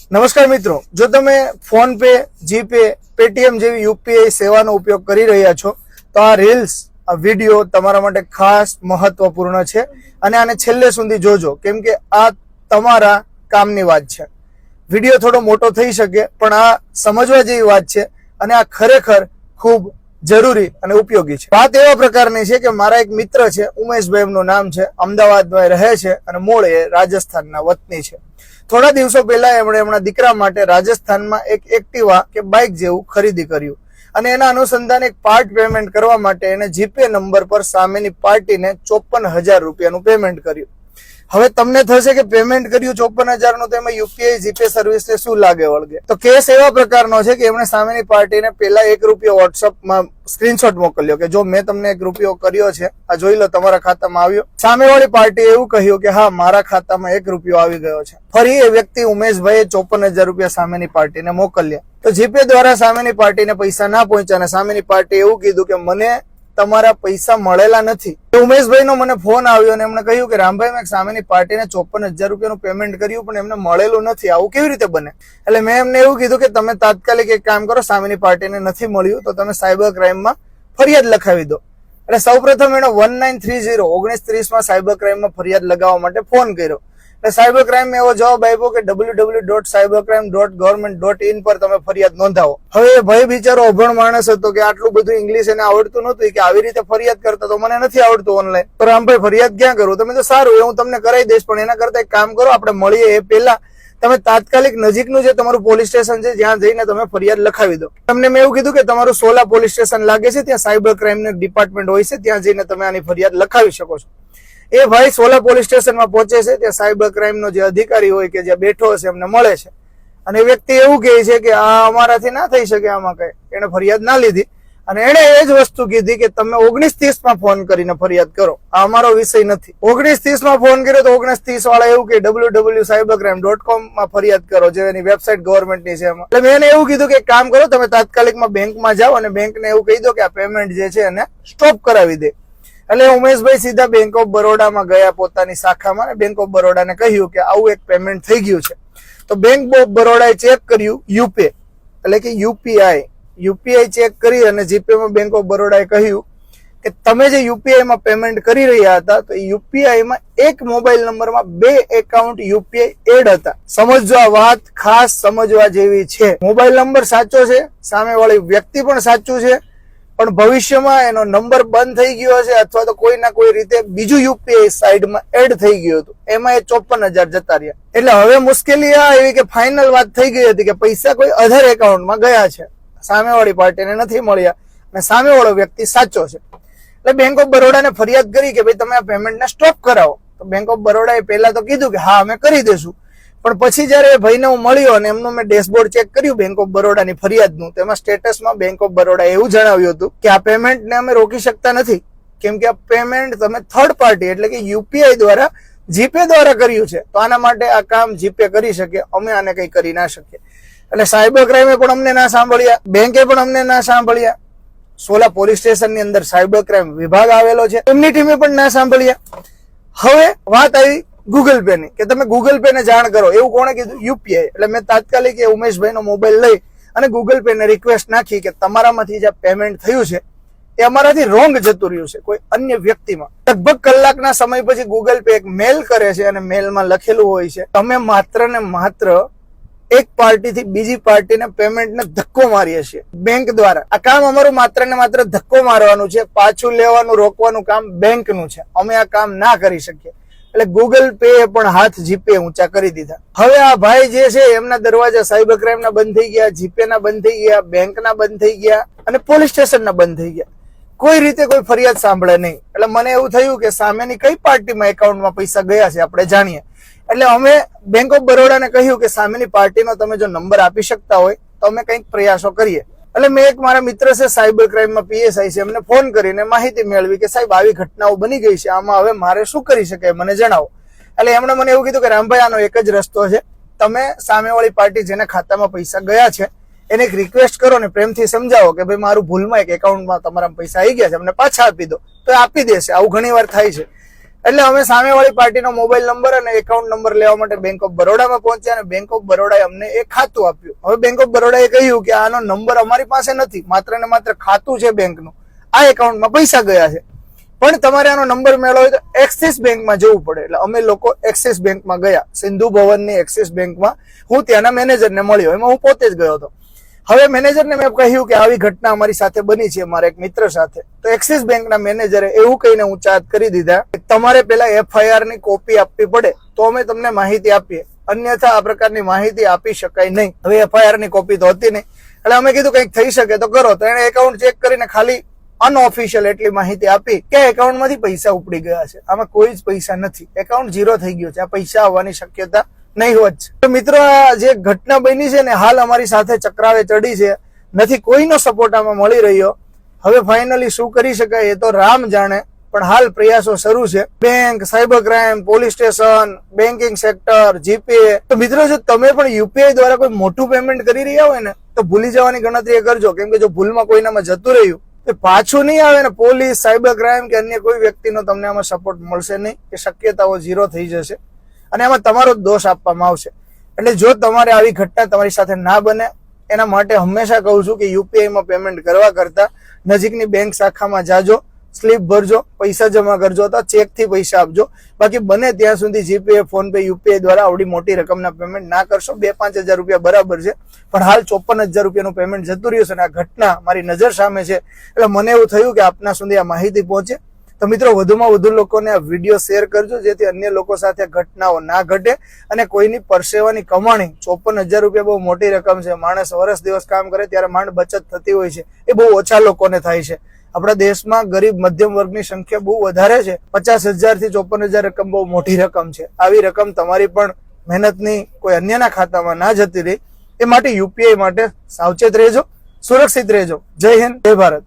નમસ્કાર મિત્રો, જો તમે ફોન પે, જીપે, પેટીએમ જેવી યુપીઆઈ સેવાનો ઉપયોગ કરી રહ્યા છો તો આ રીલ્સ, આ વિડીયો તમારા માટે ખાસ મહત્વપૂર્ણ છે અને આને છેલ્લે સુધી જોજો, કેમ કે આ તમારા કામની વાત છે. વિડીયો થોડો મોટો થઈ શકે પણ આ સમજવા જેવી વાત છે અને આ ખરેખર ખૂબ જરૂરી અને ઉપયોગી છે. વાત એવા પ્રકારની છે કે મારા એક મિત્ર છે, ઉમેશભાઈ એમનું નામ છે, અમદાવાદમાં રહે છે અને મૂળ એ રાજસ્થાનના વતની છે. થોડા દિવસો પહેલા એમણે એમના દીકરા માટે રાજસ્થાનમાં એક એક્ટિવા કે બાઇક જેવું ખરીદી કર્યું અને એના અનુસંધાને એક પાર્ટ પેમેન્ટ કરવા માટે એને જીપે નંબર પર સામેની પાર્ટીને 54,000 રૂપિયાનું પેમેન્ટ કર્યું. હવે તમને થશે કે પેમેન્ટ કર્યું 54,000 નું તો એમાં યુપીઆઈ જીપે સર્વિસને શું લાગે વળગે? તો કેસ એવા પ્રકારનો છે કે એમણે સામેની પાર્ટીને પેલા ₹1 વોટ્સઅપમાં સ્ક્રીનશોટ મોકલ્યો કે જો મેં તમને ₹1 કર્યો છે, આ જોઈ લો, તમારા ખાતામાં આવ્યો. સામેવાળી પાર્ટીએ એવું કહ્યું કે હા, મારા ખાતામાં ₹1 આવી ગયો છે. ફરી એ વ્યક્તિ ઉમેશભાઈએ 54,000 રૂપિયા સામેની પાર્ટીને મોકલ્યા. તો જીપે દ્વારા સામેની પાર્ટીને પૈસા ના પહોંચ્યા અને સામેની પાર્ટીએ એવું કીધું કે મને તમારા પૈસા મળેલા નથી. ઉમેશભાઈનો મને ફોન આવ્યો અને એમણે કહ્યું કે રામભાઈ, મેં સામેની પાર્ટીને 54,000 રૂપિયાનું પેમેન્ટ કર્યું પણ એમને મળેલું નથી, આવું કેવી રીતે બને? એટલે મેં એમને એવું કીધું કે તમે તાત્કાલિક એક કામ કરો, સામેની પાર્ટીને નથી મળ્યું તો તમે સાયબર ક્રાઇમમાં ફરિયાદ લખાવી દો. એટલે સૌપ્રથમ એણે 1930 સાયબર ક્રાઇમમાં ફરિયાદ લગાવવા માટે ફોન કર્યો. એટલે સાયબર ક્રાઇમ એવો જવાબ આપ્યો કે www.cybercrime.government.in પર તમે ફરિયાદ નોંધાવો. હવે એ ભાઈ બિચારો અભણ માણસ હતો કે આટલું બધું ઇંગ્લિશ એને આવડતું નહોતું કે આવી રીતે ફરિયાદ કરતા તો મને નથી આવડતું ઓનલાઈન. તો રામભાઈ, ફરિયાદ ક્યાં કરું? તમે તો સારું, એ હું તમને કરાવી દઈશ, પણ એના કરતા એક કામ કરો, આપણે મળીએ એ પહેલા તમે તાત્કાલિક નજીકનું જે તમારું પોલીસ સ્ટેશન છે જ્યાં જઈને તમે ફરિયાદ લખાવી દો. તમને મેં એવું કીધું કે તમારું સોલા પોલીસ સ્ટેશન લાગે છે, ત્યાં સાયબર ક્રાઇમનું ડિપાર્ટમેન્ટ હોય છે, ત્યાં જઈને તમે આની ફરિયાદ લખાવી શકો છો. એ ભાઈ સોલા પોલીસ સ્ટેશનમાં પહોંચે છે, ત્યાં સાયબર ક્રાઇમનો જે અધિકારી હોય કે જ્યાં બેઠો હશે એમને મળે છે અને એ વ્યક્તિ એવું કહે છે કે આ અમારાથી ના થઈ શકે, આમાં કઈ. એને ફરિયાદ ના લીધી અને એને એ જ વસ્તુ કીધી કે તમે 1930 ફોન કરીને ફરિયાદ કરો, આ અમારો વિષય નથી. 1930 ફોન કર્યો તો 1930 વાળા એવું કે www.cybercrime.com ફરિયાદ કરો, જે એની વેબસાઇટ ગવર્મેન્ટની છે એમાં. એટલે મેં એને એવું કીધું કે એક કામ કરો, તમે તાત્કાલિકમાં બેંકમાં જાઓ અને બેંકને એવું કહી દો કે આ પેમેન્ટ જે છે એને સ્ટોપ કરાવી દે. એટલે ઉમેશભાઈ સીધા બેંક ઓફ બરોડામાં ગયા, પોતાની શાખામાં, અને બેંક ઓફ બરોડાને કહ્યું કે આવું એક પેમેન્ટ થઈ ગયું છે. તો બેંક ઓફ બરોડાએ ચેક કર્યું યુપે એટલે કે યુપીઆઈ ચેક કરી અને જીપેમાં બેંક ઓફ બરોડાએ કહ્યું કે તમે જે યુપીઆઈમાં પેમેન્ટ કરી રહ્યા હતા તો યુપીઆઈમાં એક મોબાઈલ નંબરમાં 2 એકાઉન્ટ યુપીઆઈ એડ હતા. સમજો, આ વાત ખાસ સમજવા જેવી છે. મોબાઈલ નંબર સાચો છે, સામેવાળી વ્યક્તિ પણ સાચું છે, પણ ભવિષ્યમાં એનો નંબર બંધ થઈ ગયો હશે અથવા તો કોઈ ના કોઈ રીતે બીજું યુપીઆઈ સાઈડમાં એડ થઈ ગયું હતું, એમાં એ 54,000 જતા રહ્યા. એટલે હવે મુશ્કેલી આ એવી કે ફાઇનલ વાત થઈ ગઈ હતી કે પૈસા કોઈ અધર એકાઉન્ટમાં ગયા છે, સામેવાળી પાર્ટીને નથી મળ્યા અને સામેવાળો વ્યક્તિ સાચો છે. એટલે બેંક ઓફ બરોડાને ફરિયાદ કરી કે ભાઈ તમે આ પેમેન્ટને સ્ટોપ કરાવો. તો બેંક ઓફ બરોડાએ પહેલા તો કીધું કે હા, અમે કરી દેશું, પણ પછી જયારે ભાઈને હું મળ્યો અને એમનું મેં ડેશબોર્ડ ચેક કર્યું બેંક ઓફ બરોડાની ફરિયાદનું, તેમાં સ્ટેટસમાં બેંક ઓફ બરોડાએ એવું જણાવ્યું હતું કે આ પેમેન્ટને અમે રોકી શકતા નથી, કેમ કે આ પેમેન્ટ તમે થર્ડ પાર્ટી એટલે કે યુપીઆઈ દ્વારા, જીપે દ્વારા કર્યું છે, તો આના માટે આ કામ જીપે કરી શકે, અમે આને કઈ કરી ના શકીએ. એટલે સાયબર ક્રાઇમે પણ અમને ના સાંભળ્યા, બેંકે પણ અમને ના સાંભળ્યા, સોલા પોલીસ સ્ટેશનની અંદર સાયબર ક્રાઇમ વિભાગ આવેલો છે, એમની ટીમે પણ ના સાંભળ્યા. હવે વાત આવી ગૂગલ પે ની કે તમે ગૂગલ પે ને જાણ કરો. એવું કોણે કીધું? યુપીઆઈ. એટલે મેં તાત્કાલિક એ ઉમેશભાઈ નો મોબાઈલ લઈ અને ગૂગલ પે ને રિક્વેસ્ટ નાખી કે તમારામાંથી જે પેમેન્ટ થયું છે એ અમારાથી રોંગ જતું રહ્યું છે કોઈ અન્ય વ્યક્તિમાં. લગભગ કલાકના સમય પછી ગૂગલ પે એક મેલ કરે છે અને મેલમાં લખેલું હોય છે તમે માત્ર ને માત્ર એક પાર્ટીથી બીજી પાર્ટીને પેમેન્ટને ધક્કો મારીએ છીએ બેંક દ્વારા. આ કામ અમારું માત્ર ને માત્ર ધક્કો મારવાનું છે, પાછું લેવાનું રોકવાનું કામ બેંકનું છે, અમે આ કામ ના કરી શકીએ. એટલે ગૂગલ પે પણ હાથ જીપે ઊંચા કરી દીધા. હવે આ ભાઈ જે છે એમના દરવાજા સાયબર ક્રાઇમ ના બંધ થઈ ગયા, જીપે ના બંધ થઈ ગયા, બેંક ના બંધ થઈ ગયા અને પોલીસ સ્ટેશન ના બંધ થઈ ગયા. કોઈ રીતે કોઈ ફરિયાદ સાંભળે નહીં. એટલે મને એવું થયું કે સામેની કઈ પાર્ટીમાં એકાઉન્ટમાં પૈસા ગયા છે આપણે જાણીએ. એટલે અમે બેંક ઓફ બરોડાને કહ્યું કે સામેની પાર્ટીનો તમે જો નંબર આપી શકતા હોય તો અમે કંઈક પ્રયાસો કરીએ. એટલે મેં એક મારા મિત્ર છે સાયબર ક્રાઇમમાં પીએસઆઈ છે, એમને ફોન કરીને માહિતી મેળવી કે સાહેબ આવી ઘટનાઓ બની ગઈ છે, આમાં હવે મારે શું કરી શકાય મને જણાવો. એટલે એમણે મને એવું કીધું કે રામભાઈ, આનો એક જ રસ્તો છે, તમે સામેવાળી પાર્ટી જેના ખાતામાં પૈસા ગયા છે એને એક રિક્વેસ્ટ કરો ને પ્રેમથી સમજાવો કે ભાઈ મારું ભૂલમાં એક એકાઉન્ટમાં તમારા પૈસા આવી ગયા છે, અમને પાછા આપી દો, તો આપી દેશે. આવું ઘણી વાર થાય છે. એટલે અમે સામેવાળી પાર્ટીનો મોબાઈલ નંબર અને એકાઉન્ટ નંબર લેવા માટે બેંક ઓફ બરોડામાં પહોંચ્યા અને બેંક ઓફ બરોડાએ અમને એક ખાતું આપ્યું. હવે બેંક ઓફ બરોડાએ કહ્યું કે આનો નંબર અમારી પાસે નથી, માત્ર ને માત્ર ખાતું છે બેંકનું, આ એકાઉન્ટમાં પૈસા ગયા છે, પણ તમારે આનો નંબર મેળવો હોય તો એક્સિસ બેંકમાં જવું પડે. એટલે અમે લોકો એક્સિસ બેંકમાં ગયા, સિંધુ ભવનની એક્સિસ બેંકમાં. હું ત્યાંના મેનેજરને મળ્યો, એમાં હું પોતે જ ગયો હતો. હવે મેનેજરને મેં કહ્યું કે આવી ઘટના અમારી સાથે બની છે મારા એક મિત્ર સાથે. તો એક્સિસ બેંકના મેનેજરે એવું કહીને ઊંચા હાથ કરી દીધા કે તમારે પેલા એફઆઈઆર ની કોપી આપવી પડે તો અમે તમને માહિતી આપીએ, અન્યથા આ પ્રકારની માહિતી આપી શકાય નહીં. હવે એફઆઈઆર ની કોપી તો હતી નહીં, એટલે અમે કીધું કંઈક થઈ શકે તો કરો. તો એને એકાઉન્ટ ચેક કરીને ખાલી અનઓફિશિયલ એટલી માહિતી આપી કે એકાઉન્ટમાંથી પૈસા ઉપડી ગયા છે, આમાં કોઈ જ પૈસા નથી, એકાઉન્ટ ઝીરો થઈ ગયું છે, આ પૈસા આવવાની શક્યતા નહીં હોત. તો મિત્રો, આ જે ઘટના બની છે ને હાલ અમારી સાથે ચક્રાવે ચડી છે, નથી કોઈનો સપોર્ટ આમાં મળી રહ્યો. હવે ફાઇનલી શું કરી શકાય એ તો રામ જાણે, પણ હાલ પ્રયાસો શરૂ છે. Bank, cyber crime, police station, banking sector, GPay. તો મિત્રો, જો તમે પણ યુપીઆઈ દ્વારા કોઈ મોટું પેમેન્ટ કરી રહ્યા હોય ને તો ભૂલી જવાની ગણતરી કરજો, કેમ કે જો ભૂલમાં કોઈનામાં જતું રહ્યું તો પાછું નહીં આવે ને પોલીસ, સાયબર ક્રાઇમ કે અન્ય કોઈ વ્યક્તિનો તમને આમાં સપોર્ટ મળશે નહીં, એ શક્યતાઓ ઝીરો થઈ જશે અને આમાં તમારો દોષ આપવામાં આવશે. એટલે જો તમારે આવી ઘટના તમારી સાથે ના બને એના માટે હંમેશા કહું છું કે યુપીઆઈમાં પેમેન્ટ કરવા કરતા નજીકની બેંક શાખામાં જાજો, સ્લીપ ભરજો, પૈસા જમા કરજો અથવા ચેકથી પૈસા આપજો. બાકી બને ત્યાં સુધી જીપે, ફોન પે, યુપીઆઈ દ્વારા આવડી મોટી રકમના પેમેન્ટ ના કરશો. 2-5 હજાર રૂપિયા બરાબર છે, પણ હાલ 54,000 રૂપિયાનું પેમેન્ટ જતું રહ્યું છે અને આ ઘટના મારી નજર સામે છે. એટલે મને એવું થયું કે આપના સુધી આ માહિતી પહોંચે. તો મિત્રો, વધુમાં વધુ લોકોને આ વિડીયો શેર કરજો, જેથી અન્ય લોકો સાથે ઘટનાઓ ના ઘટે અને કોઈની પરસેવાની કમાણી 54,000 રૂપિયા બહુ મોટી રકમ છે. માણસ વર્ષ દિવસ કામ કરે ત્યારે માંડ બચત થતી હોય છે, એ બહુ ઓછા લોકોને થાય છે. આપણા દેશમાં ગરીબ મધ્યમ વર્ગની સંખ્યા બહુ વધારે છે. 50,000 થી 54,000 રકમ બહુ મોટી રકમ છે. આવી રકમ તમારી પણ મહેનતની કોઈ અન્યના ખાતામાં ના જતી રહી, એ માટે યુપીઆઈ માટે સાવચેત રહેજો, સુરક્ષિત રહેજો. જય હિન્દ, જય ભારત.